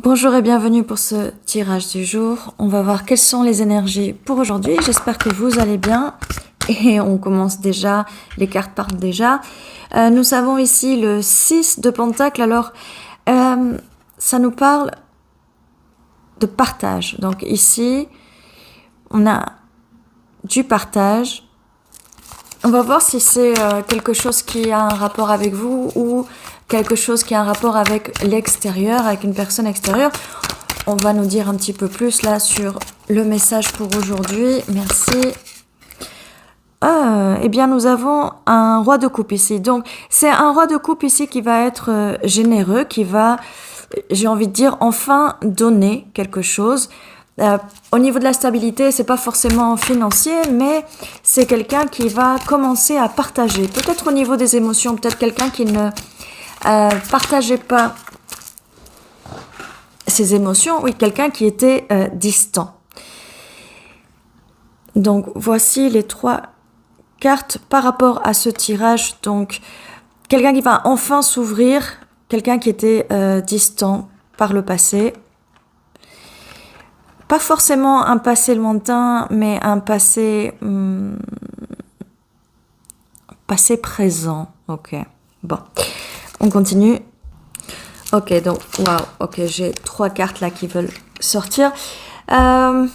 Bonjour et bienvenue pour ce tirage du jour. On va voir quelles sont les énergies pour aujourd'hui. J'espère que vous allez bien. Et on commence déjà, les cartes partent déjà. Nous avons ici le 6 de Pentacle. Alors, ça nous parle de partage. Donc ici, on a du partage. On va voir si c'est quelque chose qui a un rapport avec vous ou quelque chose qui a un rapport avec l'extérieur, avec une personne extérieure. On va nous dire un petit peu plus là sur le message pour aujourd'hui. Merci. Eh bien, nous avons un roi de coupe ici. Donc, c'est un roi de coupe ici qui va être généreux, qui va, j'ai envie de dire, enfin donner quelque chose. Au niveau de la stabilité, c'est pas forcément financier, mais c'est quelqu'un qui va commencer à partager. Peut-être au niveau des émotions, peut-être quelqu'un qui ne partageait pas ses émotions. Oui, quelqu'un qui était distant. Donc, voici les trois cartes par rapport à ce tirage. Donc, quelqu'un qui va enfin s'ouvrir, quelqu'un qui était distant par le passé. Pas forcément un passé lointain, mais un passé passé présent. Ok, bon, on continue. Ok, donc, waouh, ok, j'ai trois cartes là qui veulent sortir. Je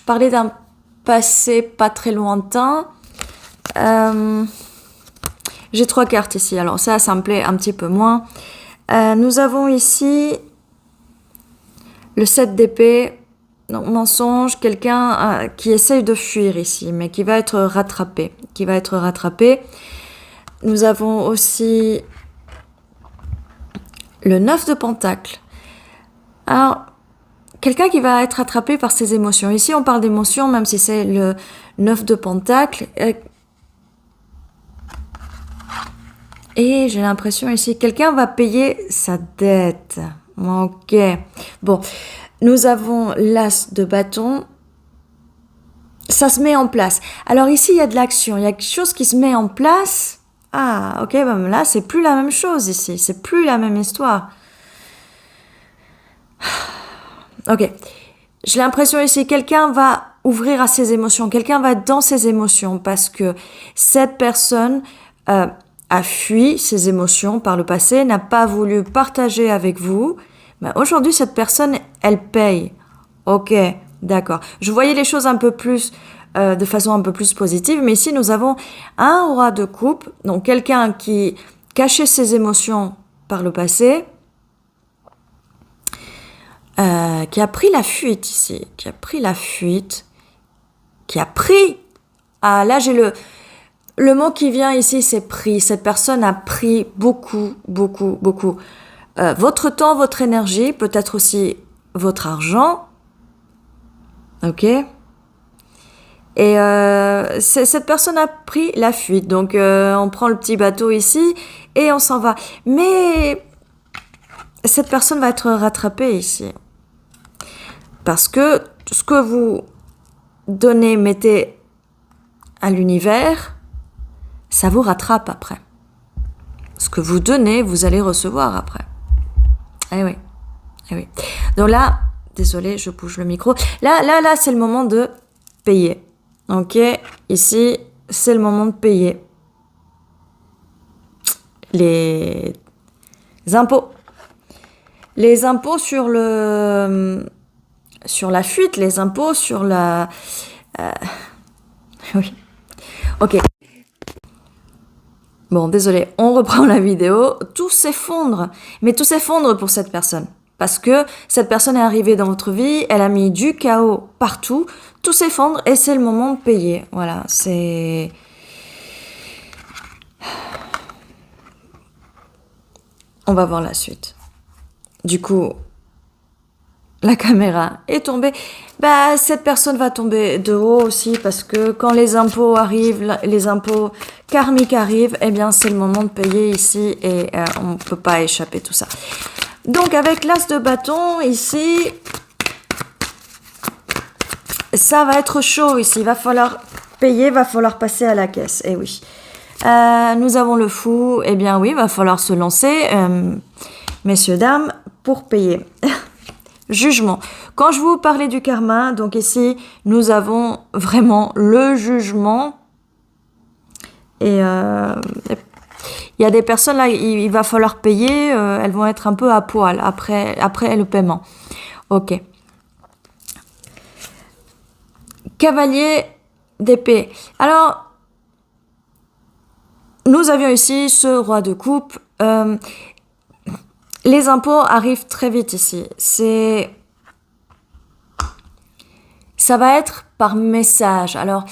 parlais d'un passé pas très lointain. J'ai trois cartes ici, alors ça me plaît un petit peu moins. Nous avons ici le 7 d'épée. Donc, mensonge, quelqu'un qui essaye de fuir ici, mais qui va être rattrapé. Nous avons aussi le 9 de pentacle. Alors, quelqu'un qui va être attrapé par ses émotions. Ici, on parle d'émotions, même si c'est le 9 de pentacle. Et j'ai l'impression ici, quelqu'un va payer sa dette. Ok. Bon. Nous avons l'as de bâton. Ça se met en place. Alors ici, il y a de l'action. Il y a quelque chose qui se met en place. Ah, ok, ben là, c'est plus la même chose ici. C'est plus la même histoire. Ok. J'ai l'impression ici, quelqu'un va ouvrir à ses émotions. Quelqu'un va être dans ses émotions parce que cette personne a fui ses émotions par le passé, n'a pas voulu partager avec vous. Mais aujourd'hui, cette personne, elle paye. Ok, d'accord. Je voyais les choses un peu plus, de façon un peu plus positive, mais ici, nous avons un roi de coupe, donc quelqu'un qui cachait ses émotions par le passé, qui a pris la fuite ici, Ah, là, j'ai le mot qui vient ici, c'est pris. Cette personne a pris beaucoup. Votre temps, votre énergie, peut-être aussi votre argent. Ok. Et cette personne a pris la fuite. Donc, on prend le petit bateau ici et on s'en va. Mais cette personne va être rattrapée ici. Parce que ce que vous donnez, mettez à l'univers, ça vous rattrape après. Ce que vous donnez, vous allez recevoir après. Eh oui. Donc là, désolé, je bouge le micro. Là, c'est le moment de payer. Ok, ici, c'est le moment de payer. Les impôts. Les impôts sur la fuite, les impôts sur la... Oui. Ok. Bon, désolé, on reprend la vidéo. Tout s'effondre. Mais tout s'effondre pour cette personne. Parce que cette personne est arrivée dans votre vie, elle a mis du chaos partout. Tout s'effondre et c'est le moment de payer. Voilà, c'est... On va voir la suite. Du coup, la caméra est tombée. Bah, cette personne va tomber de haut aussi parce que quand les impôts arrivent, les impôts karmiques arrivent, eh bien, c'est le moment de payer ici et on ne peut pas échapper tout ça. Donc, avec l'as de bâton, ici, ça va être chaud ici. Il va falloir payer, il va falloir passer à la caisse. Eh oui. Nous avons le fou. Eh bien, oui, il va falloir se lancer, messieurs, dames, pour payer. Jugement. Quand je vous parlais du karma, donc ici, nous avons vraiment le jugement. Et il y a des personnes là, il va falloir payer, elles vont être un peu à poil après le paiement. Ok. Cavalier d'épée. Alors, nous avions ici ce roi de coupe. Les impôts arrivent très vite ici. Ça va être par message. Alors,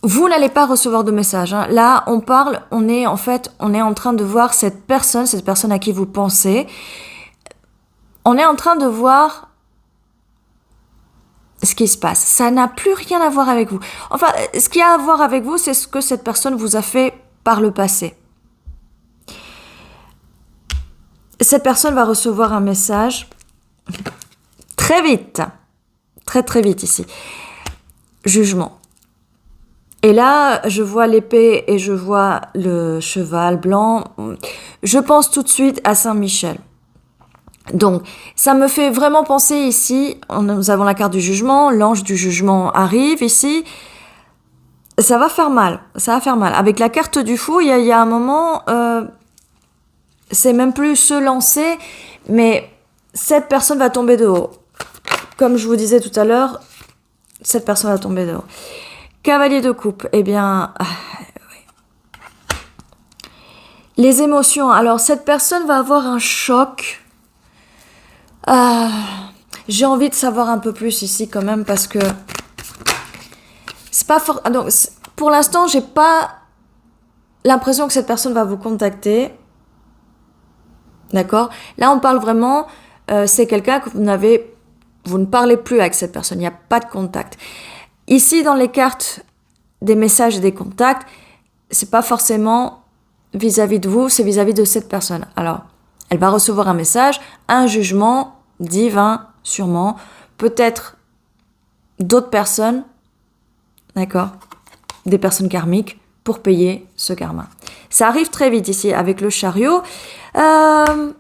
vous n'allez pas recevoir de message. Hein. Là, on est en train de voir cette personne à qui vous pensez. On est en train de voir ce qui se passe. Ça n'a plus rien à voir avec vous. Enfin, ce qui a à voir avec vous, c'est ce que cette personne vous a fait par le passé. Cette personne va recevoir un message très vite. Très vite ici. Jugement. Et là, je vois l'épée et je vois le cheval blanc. Je pense tout de suite à Saint-Michel. Donc, ça me fait vraiment penser ici, nous avons la carte du jugement, l'ange du jugement arrive ici. Ça va faire mal. Avec la carte du fou, il y a un moment, c'est même plus se lancer, mais cette personne va tomber de haut. Comme je vous disais tout à l'heure, cette personne va tomber de haut. Cavalier de coupe, eh bien, les émotions. Alors, cette personne va avoir un choc. J'ai envie de savoir un peu plus ici quand même parce que c'est pas fort. Donc, pour l'instant, j'ai pas l'impression que cette personne va vous contacter. D'accord? Là, on parle vraiment, c'est quelqu'un que vous ne parlez plus avec cette personne, il n'y a pas de contact. Ici, dans les cartes des messages et des contacts, c'est pas forcément vis-à-vis de vous, c'est vis-à-vis de cette personne. Alors, elle va recevoir un message, un jugement divin, sûrement, peut-être d'autres personnes, d'accord, des personnes karmiques, pour payer ce karma. Ça arrive très vite ici avec le chariot. Lors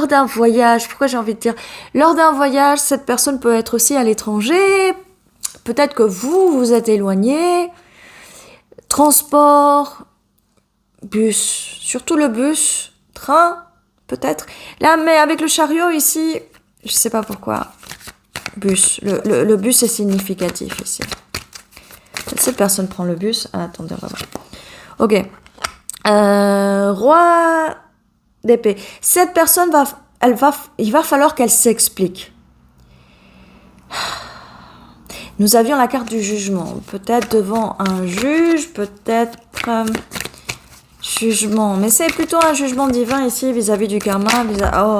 d'un voyage, pourquoi j'ai envie de dire, lors d'un voyage, cette personne peut être aussi à l'étranger, peut-être que vous êtes éloigné, transport, bus, surtout le bus, train, peut-être. Là, mais avec le chariot ici, je sais pas pourquoi, bus, le bus est significatif ici. Cette personne prend le bus, attendez, on va voir. Ok, roi d'épée. Cette personne il va falloir qu'elle s'explique. Nous avions la carte du jugement. Peut-être devant un juge, peut-être jugement. Mais c'est plutôt un jugement divin ici vis-à-vis du karma. Oh,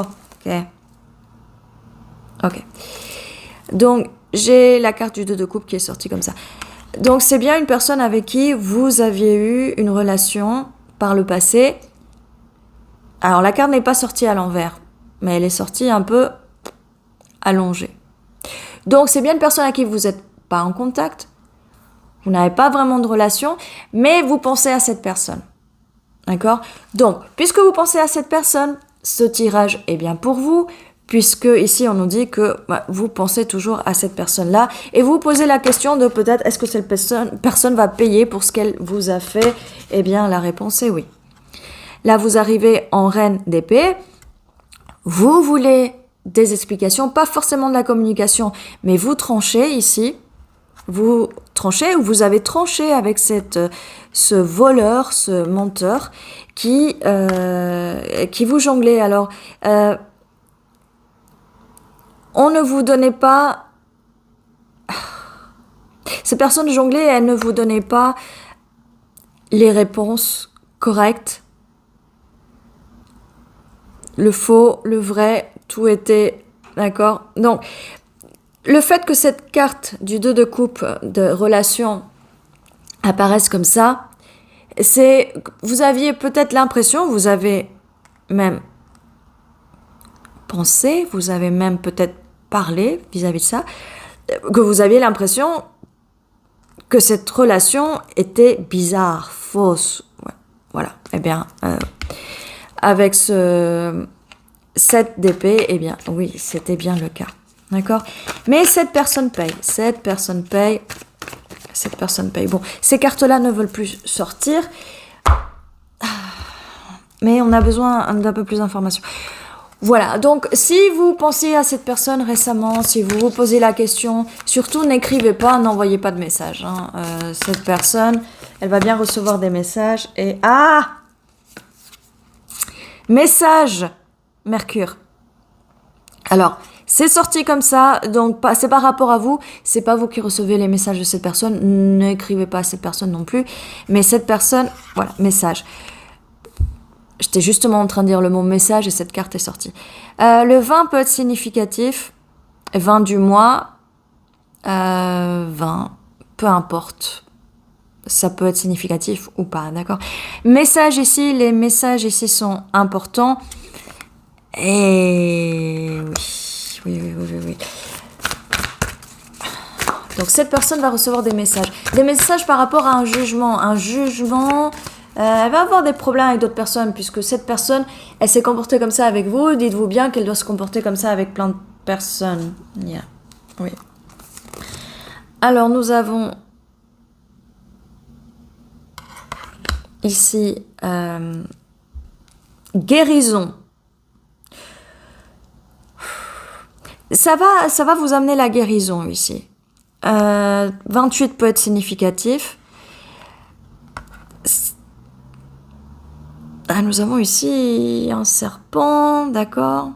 ok. Donc, j'ai la carte du 2 de coupe qui est sortie comme ça. Donc, c'est bien une personne avec qui vous aviez eu une relation par le passé. Alors, la carte n'est pas sortie à l'envers, mais elle est sortie un peu allongée. Donc, c'est bien une personne à qui vous n'êtes pas en contact, vous n'avez pas vraiment de relation, mais vous pensez à cette personne. D'accord? Donc, puisque vous pensez à cette personne, ce tirage est bien pour vous, puisque ici, on nous dit que vous pensez toujours à cette personne-là, et vous posez la question de peut-être, est-ce que cette personne va payer pour ce qu'elle vous a fait? Eh bien, la réponse est oui. Là, vous arrivez en reine d'épée. Vous voulez des explications, pas forcément de la communication, mais vous tranchez ici. Vous tranchez ou vous avez tranché avec ce voleur, ce menteur qui vous jonglait. Alors, on ne vous donnait pas... Ces personnes jonglées, elles ne vous donnaient pas les réponses correctes. Le faux, le vrai, tout était... D'accord? Donc, le fait que cette carte du 2 de coupe de relation apparaisse comme ça, c'est... Vous aviez peut-être l'impression, vous avez même pensé, vous avez même peut-être parlé vis-à-vis de ça, que vous aviez l'impression que cette relation était bizarre, fausse. Ouais, voilà. Eh bien... avec 7 d'épée, eh bien, oui, c'était bien le cas. D'accord? Mais cette personne paye. Cette personne paye. Cette personne paye. Bon, ces cartes-là ne veulent plus sortir. Mais on a besoin d'un peu plus d'informations. Voilà, donc si vous pensez à cette personne récemment, si vous vous posez la question, surtout n'écrivez pas, n'envoyez pas de messages. Hein. Cette personne, elle va bien recevoir des messages. Et ah, message, Mercure. Alors, c'est sorti comme ça, donc c'est par rapport à vous, c'est pas vous qui recevez les messages de cette personne, n'écrivez pas à cette personne non plus, mais cette personne, voilà, message. J'étais justement en train de dire le mot message et cette carte est sortie. Le 20 peut être significatif, 20 du mois, 20, peu importe. Ça peut être significatif ou pas, d'accord? Message ici, les messages ici sont importants. Et oui. Donc cette personne va recevoir des messages par rapport à un jugement. Elle va avoir des problèmes avec d'autres personnes puisque cette personne, elle s'est comportée comme ça avec vous. Dites-vous bien qu'elle doit se comporter comme ça avec plein de personnes. Yeah. Oui. Alors nous avons ici guérison. Ça va vous amener la guérison ici. 28 peut être significatif. Ah, nous avons ici un serpent, d'accord.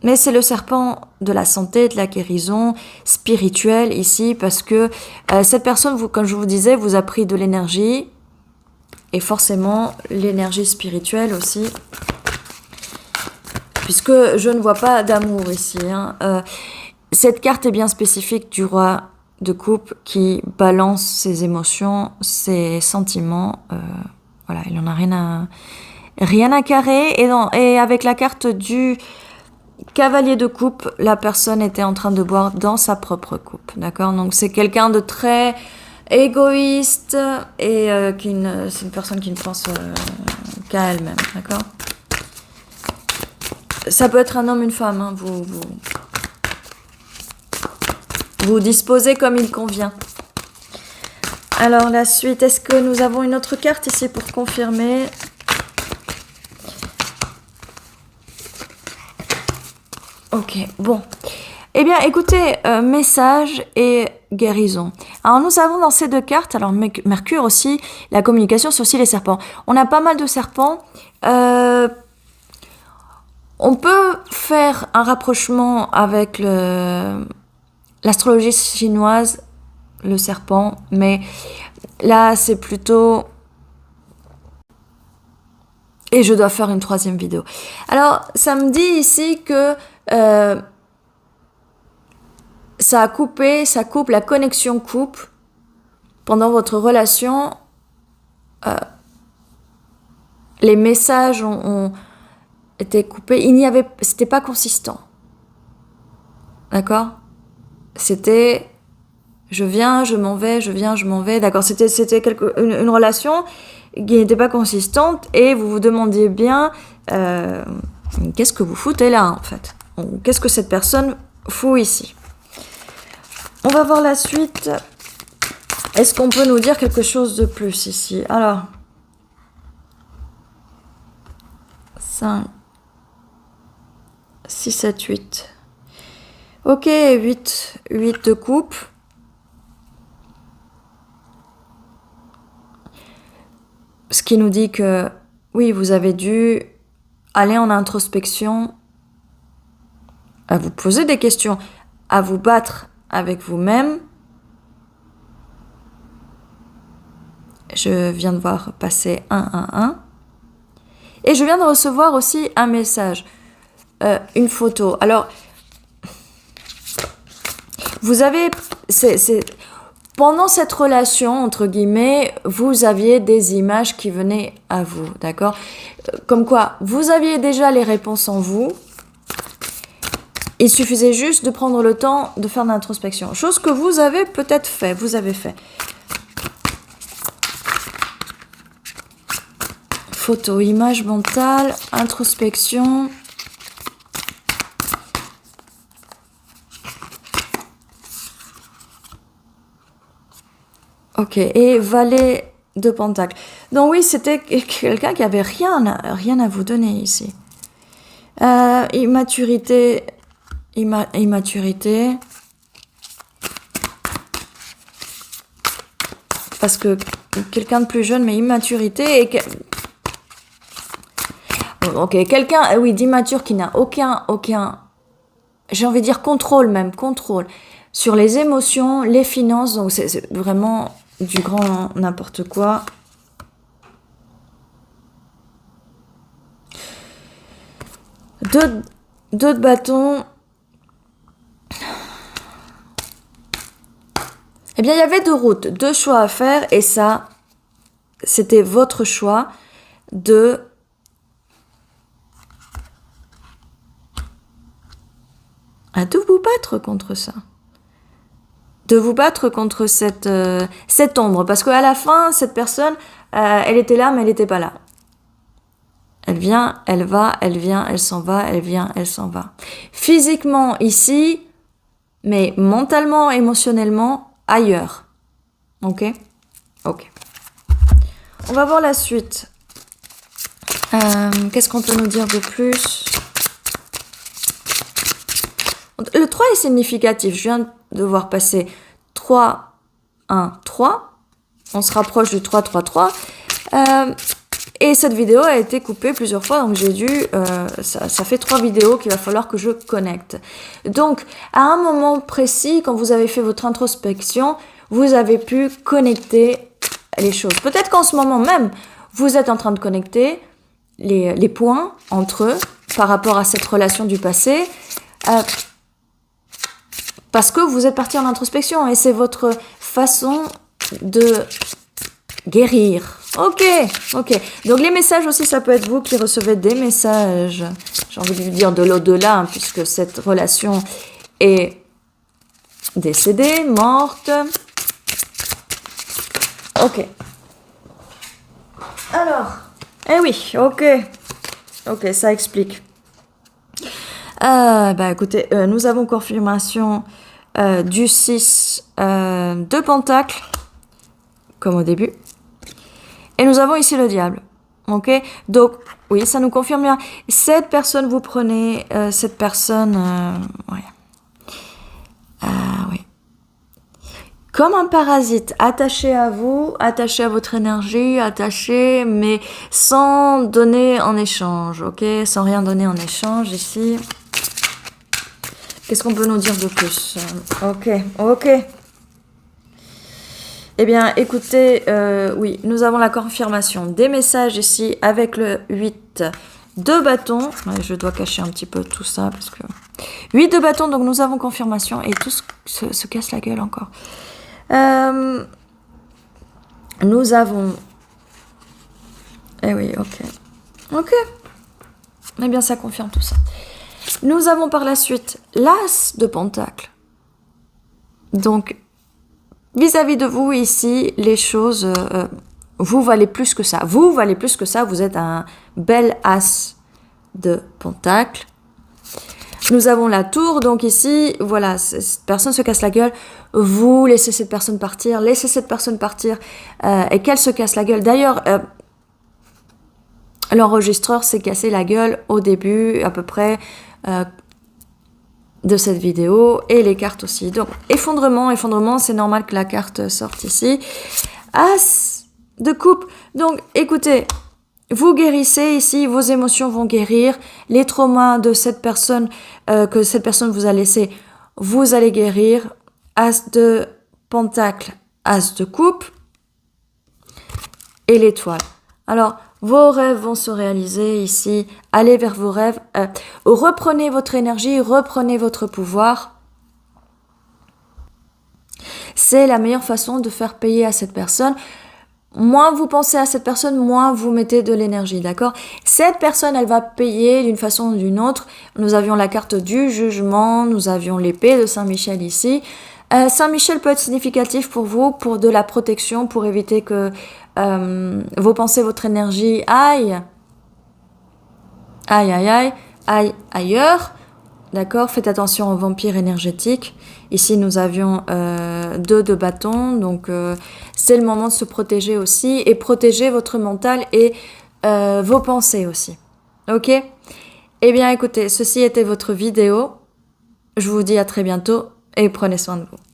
Mais c'est le serpent de la santé, de la guérison spirituelle ici, parce que cette personne, comme je vous disais, vous a pris de l'énergie, et forcément l'énergie spirituelle aussi. Puisque je ne vois pas d'amour ici. Hein. Cette carte est bien spécifique du roi de coupe qui balance ses émotions, ses sentiments. Voilà, il n'en a rien à carrer. Et avec la carte du cavalier de coupe, la personne était en train de boire dans sa propre coupe. D'accord? Donc c'est quelqu'un de très égoïste et c'est une personne qui ne pense qu'à elle-même. D'accord? Ça peut être un homme, une femme, hein. Vous disposez comme il convient. Alors la suite, est-ce que nous avons une autre carte ici pour confirmer? Ok, bon. Eh bien, écoutez, message et guérison. Alors nous avons dans ces deux cartes, alors Mercure aussi, la communication, c'est aussi les serpents. On a pas mal de serpents. On peut faire un rapprochement avec l'astrologie chinoise, le serpent, mais là c'est plutôt... Et je dois faire une troisième vidéo. Alors, ça me dit ici que ça coupe, la connexion coupe pendant votre relation. Les messages ont été coupés. C'était pas consistant. D'accord? C'était je viens, je m'en vais, je viens, je m'en vais. D'accord? C'était une relation qui n'était pas consistante et vous vous demandiez bien qu'est-ce que vous foutez là en fait? Qu'est-ce que cette personne fout ici? On va voir la suite. Est-ce qu'on peut nous dire quelque chose de plus ici? Alors, 5, 6, 7, 8. Ok, 8 de coupe. Ce qui nous dit que, oui, vous avez dû aller en introspection, à vous poser des questions, à vous battre avec vous-même. Je viens de voir passer 1. Et je viens de recevoir aussi un message, une photo. Alors, vous avez... pendant cette relation, entre guillemets, vous aviez des images qui venaient à vous, d'accord? Comme quoi, vous aviez déjà les réponses en vous. Il suffisait juste de prendre le temps de faire de l'introspection. Chose que vous avez peut-être fait, vous avez fait. Photo, image mentale, introspection. Ok, et valet de pentacle. Donc oui, c'était quelqu'un qui avait rien à vous donner ici. Immaturité. Immaturité. Parce que quelqu'un de plus jeune, mais immaturité. Ok, quelqu'un, oui, d'immature qui n'a aucun, j'ai envie de dire contrôle sur les émotions, les finances. Donc c'est vraiment du grand n'importe quoi. Deux de bâtons. Eh bien, il y avait deux routes, deux choix à faire, et ça, c'était votre choix de vous battre contre ça. De vous battre contre cette ombre. Parce qu'à la fin, cette personne, elle était là, mais elle n'était pas là. Elle vient, elle va, elle vient, elle s'en va, elle vient, elle s'en va. Physiquement, ici, mais mentalement, émotionnellement, ailleurs. Ok? Ok. On va voir la suite. Qu'est-ce qu'on peut nous dire de plus? Le 3 est significatif. Je viens de voir passer 3, 1, 3. On se rapproche du 3, 3, 3. Et cette vidéo a été coupée plusieurs fois, donc j'ai dû... ça fait 3 vidéos qu'il va falloir que je connecte. Donc, à un moment précis, quand vous avez fait votre introspection, vous avez pu connecter les choses. Peut-être qu'en ce moment même, vous êtes en train de connecter les points entre eux par rapport à cette relation du passé. Parce que vous êtes parti en introspection et c'est votre façon de guérir. Ok. Donc les messages aussi, ça peut être vous qui recevez des messages. J'ai envie de vous dire de l'au-delà, hein, puisque cette relation est décédée, morte. Ok. Alors, oui, ok, ça explique. Écoutez, nous avons confirmation du 6 de pentacle, comme au début. Et nous avons ici le diable. Ok? Donc, oui, ça nous confirme bien. Cette personne, vous prenez cette personne... oui. Comme un parasite, attaché à vous, attaché à votre énergie, attaché, mais sans donner en échange. Ok? Sans rien donner en échange ici. Qu'est-ce qu'on peut nous dire de plus? Ok. Eh bien, écoutez, oui, nous avons la confirmation des messages ici avec le 8 de bâton. Ouais, je dois cacher un petit peu tout ça parce que... 8 de bâton, donc nous avons confirmation et tout se casse la gueule encore. Nous avons... Eh oui, ok. Eh bien, ça confirme tout ça. Nous avons par la suite l'as de pentacle. Donc, vis-à-vis de vous ici, les choses, vous valez plus que ça. Vous valez plus que ça, vous êtes un bel as de pentacle. Nous avons la tour, donc ici, voilà, cette personne se casse la gueule. Vous laissez cette personne partir, et qu'elle se casse la gueule. D'ailleurs, l'enregistreur s'est cassé la gueule au début, à peu près, de cette vidéo, et les cartes aussi. Donc, effondrement, c'est normal que la carte sorte ici. As de coupe. Donc, écoutez, vous guérissez ici, vos émotions vont guérir. Les traumas de cette personne, que cette personne vous a laissé, vous allez guérir. As de pentacle, as de coupe, et l'étoile. Alors, vos rêves vont se réaliser ici. Allez vers vos rêves. Reprenez votre énergie, reprenez votre pouvoir. C'est la meilleure façon de faire payer à cette personne. Moins vous pensez à cette personne, moins vous mettez de l'énergie, d'accord? Cette personne, elle va payer d'une façon ou d'une autre. Nous avions la carte du jugement, nous avions l'épée de Saint-Michel ici. Saint-Michel peut être significatif pour vous, pour de la protection, pour éviter que vos pensées, votre énergie aille ailleurs. D'accord? Faites attention aux vampires énergétiques. Ici, nous avions 2 de bâton. Donc, c'est le moment de se protéger aussi. Et protéger votre mental et vos pensées aussi. Ok? Eh bien, écoutez, ceci était votre vidéo. Je vous dis à très bientôt et prenez soin de vous.